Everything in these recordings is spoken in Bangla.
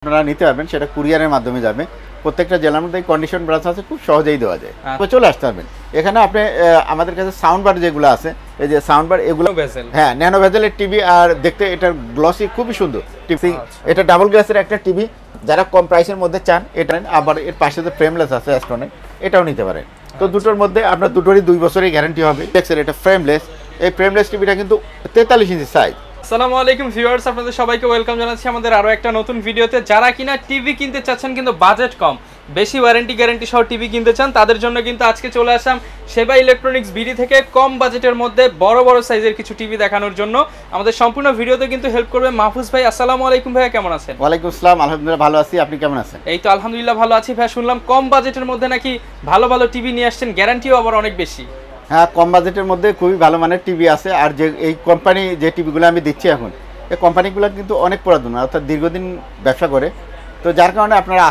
আপনারা নিতে পারবেন, সেটা কুরিয়ারের মাধ্যমে যাবে। প্রত্যেকটা জেলার মধ্যে কন্ডিশন ব্রাঞ্চ আছে, খুব সহজেই দেওয়া যায়। তো চলে আসতে পারবেন এখানে। আপনি আমাদের কাছে সাউন্ড বার যেগুলো আছে, এই যে সাউন্ড বার, এগুলো হ্যাঁ ন্যানো ভেজেলের টিভি, আর দেখতে এটার গ্লসি খুবই সুন্দর টিভি। এটা ডাবল গ্লাসের একটা টিভি, যারা কম প্রাইসের মধ্যে চান এটা। আবার এর পাশে যে ফ্রেমলেস আছে অ্যাস্ট্রনের, এটাও নিতে পারেন। তো দুটোর মধ্যে আপনার দুটোরই 2 বছরের গ্যারান্টি হবে। এটা ফ্রেমলেস, এই ফ্রেমলেস টিভিটা কিন্তু 43 ইঞ্চি সাইজ। আসসালামু আলাইকুম ভিউয়ার্স, আপনাদের সবাইকে ওয়েলকাম জানাচ্ছি আমাদের আরো একটা নতুন ভিডিওতে। যারা কিনা টিভি কিনতে চাচ্ছেন কিন্তু বাজেট কম, বেশি ওয়ারেন্টি গ্যারান্টি সহ টিভি কিনতে চান, তাদের জন্য কিন্তু আজকে চলে আসলাম সেবা ইলেকট্রনিক্স বিডি থেকে কম বাজেটের মধ্যে বড় বড় সাইজের কিছু টিভি দেখানোর জন্য। আমাদের সম্পূর্ণ ভিডিওতে কিন্তু হেল্প করবে মাহফুজ ভাই। আসসালামু আলাইকুম ভাইয়া, কেমন আছেন? ওয়ালাইকুম আসসালাম, আলহামদুলিল্লাহ ভালো আছি, আপনি কেমন আছেন? এই তো আলহামদুলিল্লাহ ভালো আছি ভাই। শুনলাম কম বাজেটের মধ্যে নাকি ভালো ভালো টিভি নিয়ে আসছেন, গ্যারান্টিও আবার অনেক বেশি। হ্যাঁ, কম বাজেটের মধ্যে খুবই ভালো মানের টিভি আছে। আর যে এই কোম্পানি যে টিভিগুলো আমি দিচ্ছি এখন, এই কোম্পানিগুলো কিন্তু অনেক পুরাতন, অর্থাৎ দীর্ঘদিন ব্যবসা করে। তো যার কারণে আপনারা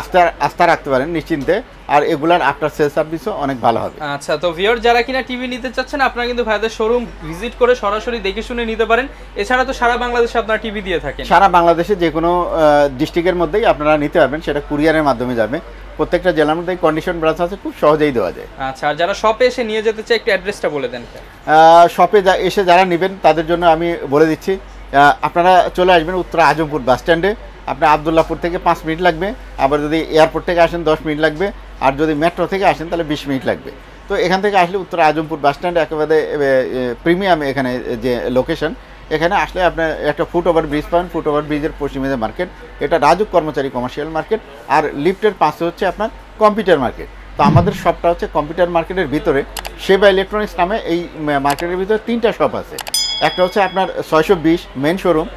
আস্থা রাখতে পারেন নিশ্চিন্তে, আর এগুলার আফটার সেল সার্ভিসও অনেক ভালো হবে। আচ্ছা, তো ভিউয়ার যারা কিনা টিভি নিতে চাচ্ছেন, আপনারা কিন্তু ভাইদের শোরুম ভিজিট করে সরাসরি দেখে শুনে নিতে পারেন। এছাড়া তো সারা বাংলাদেশে আপনারা টিভি দিয়ে থাকেন। সারা বাংলাদেশে যে কোনো ডিস্ট্রিক্টের মধ্যেই আপনারা নিতে পারবেন, সেটা কুরিয়ারের মাধ্যমে যাবে। প্রত্যেকটা জেলার মধ্যে কন্ডিশন ব্রাঞ্চ আছে, খুব সহজেই দেওয়া যায়। আচ্ছা, আর যারা শপে এসে নিয়ে যেতে চায় একটু অ্যাড্রেসটা বলে দেন। শপে এসে যারা নেবেন তাদের জন্য আমি বলে দিচ্ছি, আপনারা চলে আসবেন উত্তরা আজমপুর বাস স্ট্যান্ডে। আপনার আবদুল্লাহপুর থেকে 5 মিনিট লাগবে, আবার যদি এয়ারপোর্ট থেকে আসেন 10 মিনিট লাগবে, আর যদি মেট্রো থেকে আসেন তাহলে 20 মিনিট লাগবে। তো এখান থেকে আসলে উত্তরা আজমপুর বাস স্ট্যান্ডে একেবারে প্রিমিয়াম এখানে যে লোকেশন, এখানে আসলে আপনার একটা ফুটওভার ব্রিজ পাবেন। ফুটওভার ব্রিজের পশ্চিমে যে মার্কেট, এটা রাজুক কর্মচারী কমার্শিয়াল মার্কেট, আর লিফটের পাশে হচ্ছে আপনার কম্পিউটার মার্কেট। তো আমাদের শপটা হচ্ছে কম্পিউটার মার্কেটের ভিতরে, সেবা ইলেকট্রনিক্স নামে এই মার্কেটের ভিতরে 3টা শপ আছে। একটা হচ্ছে আপনার 620 মেন শোরুম,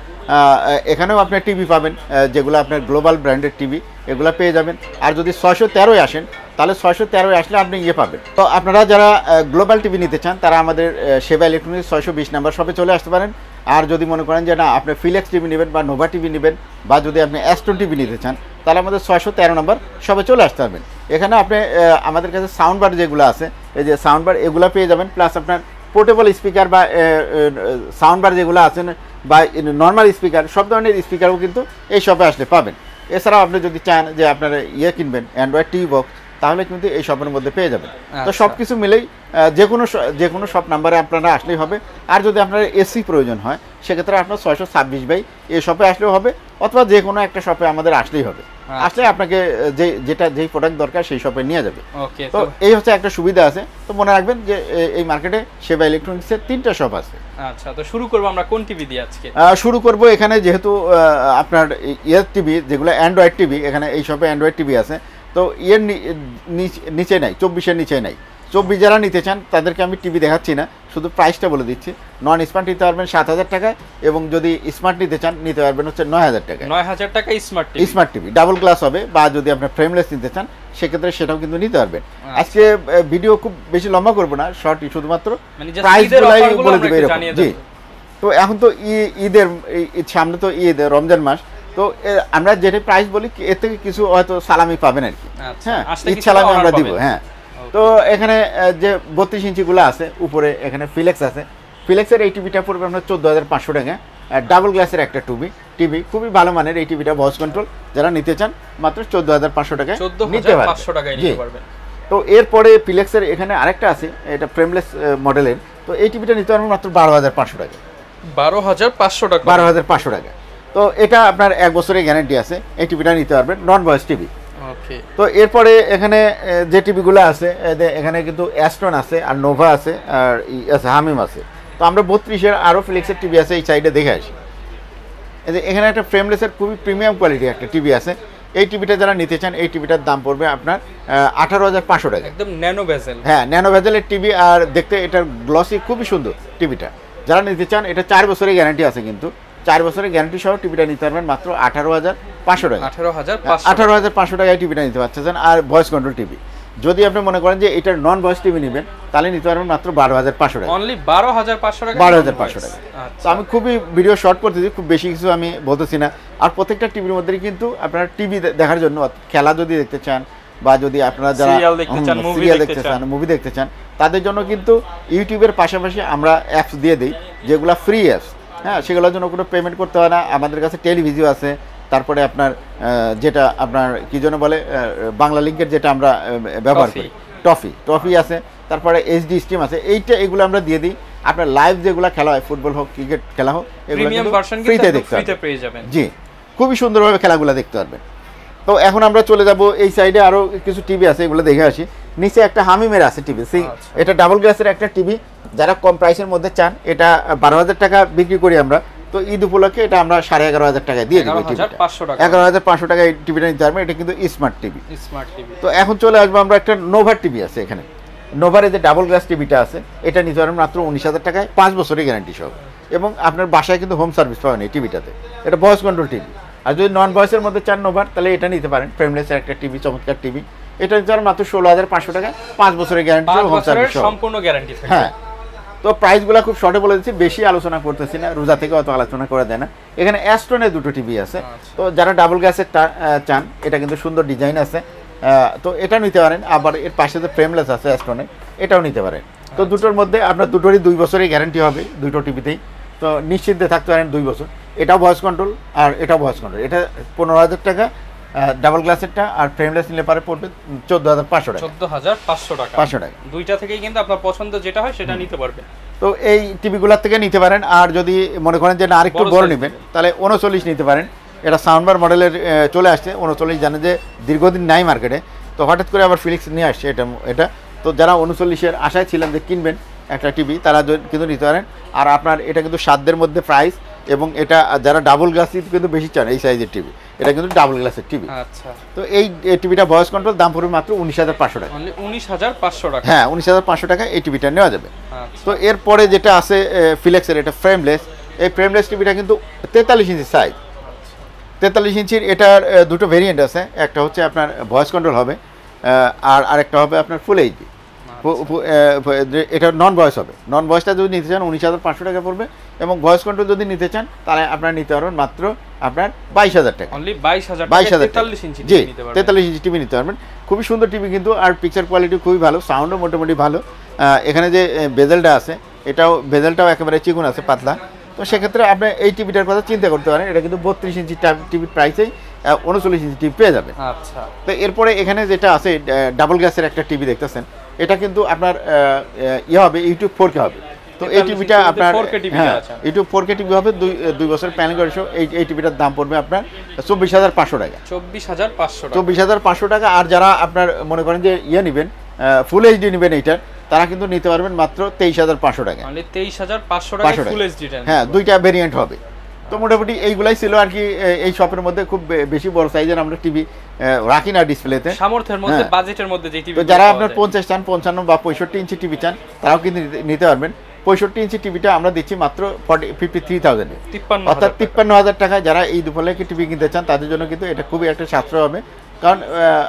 এখানেও আপনার টিভি পাবেন, যেগুলো আপনার গ্লোবাল ব্র্যান্ডের টিভি, এগুলো পেয়ে যাবেন। আর যদি 613 আসেন, তাহলে 613 আসলে আপনি পাবেন। তো আপনারা যারা গ্লোবাল টিভি নিতে চান, তারা আমাদের সেবা ইলেকট্রনিক্স 620 নাম্বার শপে চলে আসতে পারেন। আর যদি মনে করেন যে না আপনি ফিলেক্স টিভি নেবেন বা নোভা টিভি নেবেন, বা যদি আপনি অ্যাস্ট্রন টিভি নিতে চান, তাহলে আমাদের 613 নম্বর শপে চলে আসতে পারবেন। এখানে আপনি আমাদের কাছে সাউন্ড বার যেগুলো আছে, এই যে সাউন্ড বার, এগুলো পেয়ে যাবেন। প্লাস আপনার পোর্টেবল স্পিকার বা সাউন্ড বার যেগুলো আছেন, বা নর্মাল স্পিকার, সব ধরনের স্পিকারও কিন্তু এই শপে আসলে পাবেন। এছাড়াও আপনি যদি চান যে আপনারা কিনবেন অ্যান্ড্রয়েড টিভি বক্স, তাহলে কিন্তু এই শপের মধ্যে পেয়ে যাবেন। তো সব কিছু মিলেই যে কোনো শপ নাম্বারে আপনারা আসলেই হবে। আর যদি আপনার এসি প্রয়োজন হয়, সেক্ষেত্রে আপনার 626 এই শপে আসলেও হবে, অথবা যে কোনো একটা শপে আমাদের আসলেই হবে। আসলে আপনাকে যেই প্রোডাক্ট দরকার সেই শপে নিয়ে যাবে। তো এই হচ্ছে একটা সুবিধা আছে। তো মনে রাখবেন যে এই মার্কেটে সেবা ইলেকট্রনিক্সের 3টা শপ আছে। আচ্ছা, তো শুরু করবো আমরা কোন টিভি দিয়ে আজকে? শুরু করব এখানে, যেহেতু আপনার টিভি যেগুলো অ্যান্ড্রয়েড টিভি, এখানে এই শপে অ্যান্ড্রয়েড টিভি আছে। তো নিচে নাই, 24-এর নিচে নাই। 24 যারা নিতে চান তাদেরকে আমি টিভি দেখাচ্ছি না, শুধু প্রাইসটা বলে দিচ্ছি। নন স্মার্ট নিতে পারবেন 7,000 টাকায়, এবং যদি স্মার্ট নিতে চান নিতে পারবেন হচ্ছে 9,000 টাকায়। 9,000 টাকা স্মার্ট টিভি ডাবল গ্লাস হবে, বা যদি আপনি ফ্রেমলেস নিতে চান সেক্ষেত্রে সেটাও কিন্তু নিতে পারবেন। আজকে ভিডিও খুব বেশি লম্বা করবো না, শর্টই, শুধুমাত্র প্রাইসগুলাই বলে দেবে এরকম। জি, তো এখন তো ঈদের সামনে, তো ঈদ, রমজান মাস। তো আমরা যেটা প্রাইস বলি, এর থেকে কিছু হয়তো সালামি পাবেন আর কি। হ্যাঁ, ঈদ সালামি আমরা দিব। হ্যাঁ, তো এখানে যে 32 ইঞ্চিগুলো আছে উপরে, এখানে ফিলেক্স আছে। ফিলেক্সের এই টিভিটা পড়বে আপনার 14,500 টাকা। ডাবল গ্লাসের একটা টিভি, খুবই ভালো মানের এই টিভিটা, ভয়েস কন্ট্রোল। যারা নিতে চান মাত্র 14,500 টাকায় নিতে পারবেন। তো এরপরে ফিলেক্সের এখানে আরেকটা আছে, এটা ফ্রেমলেস মডেলের। তো এই টিভিটা নিতে পারবেন মাত্র 12,500 টাকা। 12,500 টাকা। তো এটা আপনার 1 বছরের গ্যারান্টি আছে। এই টিভিটা নিতে পারবেন, নন ভয়েস টিভি। তো এরপরে এখানে যে টিভিগুলো আছে, এখানে কিন্তু অ্যাস্ট্রন আছে, আর নোভা আছে, আর হামিম আছে। তো আমরা 32-এর আরও ফিলেক্সের টিভি আছে, এই সাইডে দেখে আসি। এখানে একটা ফ্রেমলেসের খুবই প্রিমিয়াম কোয়ালিটির একটা টিভি আছে। এই টিভিটা যারা নিতে চান, এই টিভিটার দাম পড়বে আপনার 18,500 টাকা। একদম ন্যানো ভেজেল। হ্যাঁ, ন্যানো ভেজেলের টিভি, আর দেখতে এটার গ্লসি খুবই সুন্দর টিভিটা। যারা নিতে চান, এটা 4 বছরের গ্যারান্টি আছে, কিন্তু 4 বছরের গ্যারান্টি সহ টিভিটা নিতে পারবেন মাত্র 18,500 টাকা। 18,500 টাকায় টিভিটা নিতে পারছেন। আর ভয়েস কন্ট্রোল টিভি, যদি আপনি মনে করেন যে এটার নন ভয়েস টিভি নেবেন, তাহলে নিতে পারবেন মাত্র 12,500 টাকা। অনলি 12,500 টাকা। 12,500 টাকা। তো আমি খুবই ভিডিও শর্ট করতেছি, খুব বেশি কিছু আমি বলতেছি না। আর প্রত্যেকটা টিভির মধ্যেই কিন্তু আপনারা টিভি দেখার জন্য, খেলা যদি দেখতে চান, বা যদি আপনারা যারা সিরিয়াল দেখতে চান, মুভি দেখতে চান, তাদের জন্য কিন্তু ইউটিউবের পাশাপাশি আমরা অ্যাপস দিয়ে দিই, যেগুলো ফ্রি অ্যাপস। হ্যাঁ, সেগুলোর জন্য কোনো পেমেন্ট করতে হয় না। আমাদের কাছে টেলিভিজিও আছে, তারপরে আপনার যেটা আপনার কি যেন বলে বাংলা লিঙ্কের যেটা আমরা ব্যবহার করি, টফি আছে, তারপরে এইচডি স্ট্রিম আছে, এগুলো আমরা দিয়ে দিই। আপনার লাইভ যেগুলো খেলা হয়, ফুটবল হোক ক্রিকেট খেলা হোক, এগুলো ফ্রিতে দেখতে পারবেন। জি, খুবই সুন্দরভাবে খেলাগুলো দেখতে পারবেন। তো এখন আমরা চলে যাব এই সাইডে, আরও কিছু টিভি আছে, এগুলো দেখে আসি। নিচে একটা হামিমের আছে টিভি, এটা ডাবল গ্লাসের একটা টিভি, যারা কম প্রাইসের মধ্যে চান। এটা 12,000 টাকা বিক্রি করি আমরা, তো ঈদ উপলক্ষে এটা আমরা 11,500 টাকায় দিয়ে দেবো। 11,500 টাকায় টিভিটা নিতে পারবেন। এটা কিন্তু স্মার্ট টিভি। তো এখন চলে আসবো আমরা, একটা নোভার টিভি আছে এখানে। নোভারে যে ডাবল গ্লাস টিভিটা আছে, এটা নিতে পারবেন মাত্র 19,000 টাকায়, 5 বছরের গ্যারান্টি সহ। এবং আপনার বাসায় কিন্তু হোম সার্ভিস পাবেন এই টিভিটাতে। এটা ভয়েস কন্ট্রোল টিভি। আর যদি নন ভয়েসের মধ্যে চান নোভার, তাহলে এটা নিতে পারেন। ফ্রেমলেসের একটা টিভি, চমৎকার টিভি। এটা নিতে পারেন মাত্র 16,500 টাকা, 5 বছরের গ্যারান্টি সহ, হোম সার্ভিস সহ, সম্পূর্ণ গ্যারান্টি। হ্যাঁ, তো প্রাইসগুলো খুব শর্টে বলে দিচ্ছি, বেশি আলোচনা করতেছি না, রোজা থেকে অত আলোচনা করা যায় না। এখানে অ্যাস্ট্রনের 2টো টিভি আছে। তো যারা ডাবল গ্লাসের চান, এটা কিন্তু সুন্দর ডিজাইন আছে, তো এটা নিতে পারেন। আবার এর পাশে যে ফ্রেমলেস আছে অ্যাস্ট্রনে, এটাও নিতে পারেন। তো দুটোর মধ্যে আপনার দুটোরই 2 বছরের গ্যারান্টি হবে, 2টো টিভিতেই। তো নিশ্চিন্তে থাকতে পারেন 2 বছর। এটাও ভয়েস কন্ট্রোল আর এটাও ভয়েস কন্ট্রোল। এটা 15,000 টাকা ডাবল গ্লাসেরটা, আর ফ্রেমলেস নিলে পারে পড়বে 14,500 টাকা। 14,500 টাকা, 500 টাকা। দুইটা থেকেই কিন্তু আপনার পছন্দ যেটা হয় সেটা নিতে পারবেন। তো এই টিভিগুলোর থেকে নিতে পারেন। আর যদি মনে করেন যে না আরেকটু বড় নেবেন, তাহলে 39 নিতে পারেন। এটা সাউন্ডবার মডেলের চলে আসছে 39, জানেন যে দীর্ঘদিন নাই মার্কেটে, তো হঠাৎ করে আবার ফিলিক্স নিয়ে আসছে এটা। তো যারা 39-এর আশায় ছিলেন যে কিনবেন একটা টিভি, তারা কিন্তু নিতে পারেন। আর আপনার এটা কিন্তু 7দের মধ্যে প্রাইস, এবং এটা যারা ডাবল গ্লাস কিন্তু বেশি চান এই সাইজের টিভি, এটা কিন্তু ডাবল গ্লাসের টিভি। আচ্ছা, তো এই টিভিটা ভয়েস কন্ট্রোল, দাম পড়বে মাত্র 19,500 টাকা। 19,500 টাকা? হ্যাঁ, 19,500 টাকা এই টিভিটা নেওয়া যাবে। তো এরপরে যেটা আছে ফিলিক্সের, এটা ফ্রেমলেস। এই ফ্রেমলেস টিভিটা কিন্তু 43 ইঞ্চি সাইজ। 43 ইঞ্চির এটার 2টো ভেরিয়েন্ট আছে। একটা হচ্ছে আপনার ভয়েস কন্ট্রোল হবে, আর আরেকটা হবে আপনার ফুল এইচডি। এটা নন ভয়েস হবে। নন ভয়েসটা যদি নিতে চান 19,500 টাকা পড়বে, এবং ভয়েস কন্ট্রোল যদি নিতে চান তাহলে আপনারা নিতে পারবেন মাত্র আপনার 22,000 টাকা। অনলি 22,000 টাকা। জি, 43 ইঞ্চি টিভি নিতে পারবেন। খুবই সুন্দর টিভি কিন্তু, আর পিকচার কোয়ালিটি খুবই ভালো, সাউন্ডও মোটামুটি ভালো। এখানে যে বেজেলটা আছে, বেজেলটাও একেবারে চিকন আছে, পাতলা। তো সেক্ষেত্রে আপনি এই টিভিটার কথা চিন্তা করতে পারেন। এটা কিন্তু 32 ইঞ্চি টিভির প্রাইসেই 39 ইঞ্চি টিভি পেয়ে যাবেন। আচ্ছা, তো এরপরে এখানে যেটা আছে ডাবল গ্লাসের একটা টিভি দেখতেছেন, এটা কিন্তু আপনার হবে ইউটিউব 4K হবে। তো এই টিভিটা আপনার ইউটিউব 4K টিভি হবে, 2 বছর প্যানেল করেছো। এই টিভিটার দাম পড়বে আপনার 24,500 টাকা। 24,500 টাকা। আর যারা আপনার মনে করেন যে নেবেন, ফুল এইচডি নেবেন এইটার, তারা কিন্তু নিতে পারবেন মাত্র 23,500 টাকা। 23,500 টাকা ফুল এইচডি। হ্যাঁ, 2টা ভেরিয়েন্ট হবে। তো মোটামুটি এইগুলাই ছিল আর কি। এই শপের মধ্যে খুব বেশি বড় সাইজের আমরা টিভি রাখি না ডিসপ্লেতে, সামর্থ্যের মধ্যে, বাজেটের মধ্যে যে টিভি। তো যারা আপনার 50 চান, 55 বা 65 ইঞ্চি টিভি চান, তারাও কিন্তু নিতে পারবেন। 65 ইঞ্চি টিভিটা আমরা দিচ্ছি মাত্র 53,000 এ, অর্থাৎ 53,000 টাকা। যারা এই দুপুরে টিভি কিনতে চান, তাদের জন্য কিন্তু এটা খুবই একটা সাশ্রয় হবে। কারণ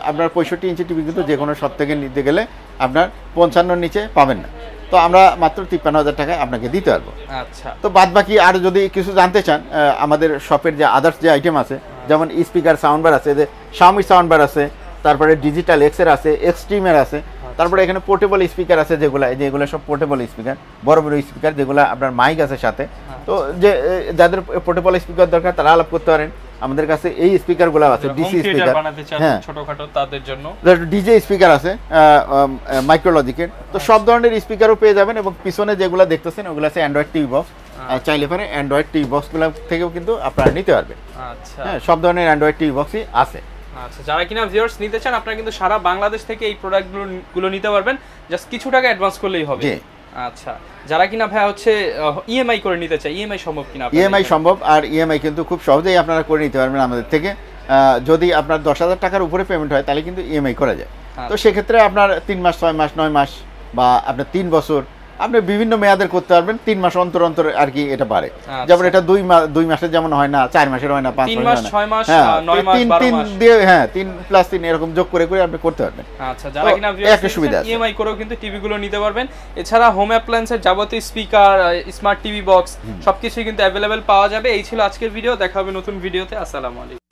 আপনার 65 ইঞ্চি টিভি কিন্তু যে কোনো শপ থেকে নিতে গেলে আপনার 55-র নিচে পাবেন না। তো আমরা মাত্র 53,000 টাকায় আপনাকে দিতে পারবো। আচ্ছা, তো বাদ বাকি আর যদি কিছু জানতে চান, আমাদের শপের যে আদার্স যে আইটেম আছে, যেমন স্পিকার, সাউন্ডবার আছে, যে Xiaomi সাউন্ডবার আছে, তারপরে ডিজিটাল এক্সের আছে, এক্সট্রিমের আছে, তারপরে এখানে পোর্টেবল স্পিকার আছে, যেগুলো সব পোর্টেবল স্পিকার, বড় বড় স্পিকার, যেগুলো আপনার মাইক আছে সাথে। তো যাদের পোর্টেবল স্পিকার দরকার, তারা আলাপ করতে পারেন। আমাদের কাছে এই স্পিকারগুলো আছে, ডিসি স্পিকার, হ্যাঁ, ছোটখাটো তাদের জন্য ডিজে স্পিকার আছে মাইক্রোলজিকের। তো সব ধরনের স্পিকারও পেয়ে যাবেন। এবং পিছনে যেগুলো দেখতেছেন, ওগুলো আছে অ্যান্ড্রয়েড টিভি বক্স। চাইলে পারে অ্যান্ড্রয়েড টিভি বক্সগুলো থেকেও কিন্তু আপনারা নিতে পারবেন। আচ্ছা, হ্যাঁ, সব ধরনের অ্যান্ড্রয়েড টিভি বক্সই আছে। আচ্ছা, যারা কিনা ভিউয়ার্স নিতে চান, আপনারা কিন্তু সারা বাংলাদেশ থেকে এই প্রোডাক্টগুলো নিতে পারবেন, জাস্ট কিছু টাকা অ্যাডভান্স করলেই হবে। আচ্ছা, যারা কিনা ভাই হচ্ছে ইএমআই করে নিতে চায়, ইএমআই সম্ভব কিনা? ইএমআই সম্ভব। আর ইএমআই কিন্তু খুব সহজেই আপনারা করে নিতে পারবেন আমাদের থেকে। যদি আপনার 10,000 টাকার উপরে পেমেন্ট হয়, তাহলে কিন্তু ইএমআই করা যায়। তো সেক্ষেত্রে আপনার 3 মাস, 6 মাস, 9 মাস বা আপনার 3 বছর, আপনি বিভিন্ন মেয়াদের করতে পারবেন। 3 মাস অন্তর অন্তর আর কি এটা পারে। যেমন এটা 2 মাসের যেমন হয় না, 4 মাসের হয় না, 5 মাস, 6 মাস, 9 মাস, 12 মাস দিয়ে, হ্যাঁ, 3+3 এরকম যোগ করে করে আপনি করতে পারবেন। আচ্ছা, যারা কিনা একটা সুবিধা আছে, ইএমআই করেও কিন্তু টিভি গুলো নিতে পারবেন। এছাড়া হোম অ্যাপ্লায়েন্সের যাবতীয় স্পিকার, স্মার্ট টিভি বক্স সবকিছুই কিন্তু অ্যাভেলেবেল পাওয়া যাবে। এই ছিল আজকের ভিডিও। দেখা হবে নতুন ভিডিওতে। আসসালামু আলাইকুম।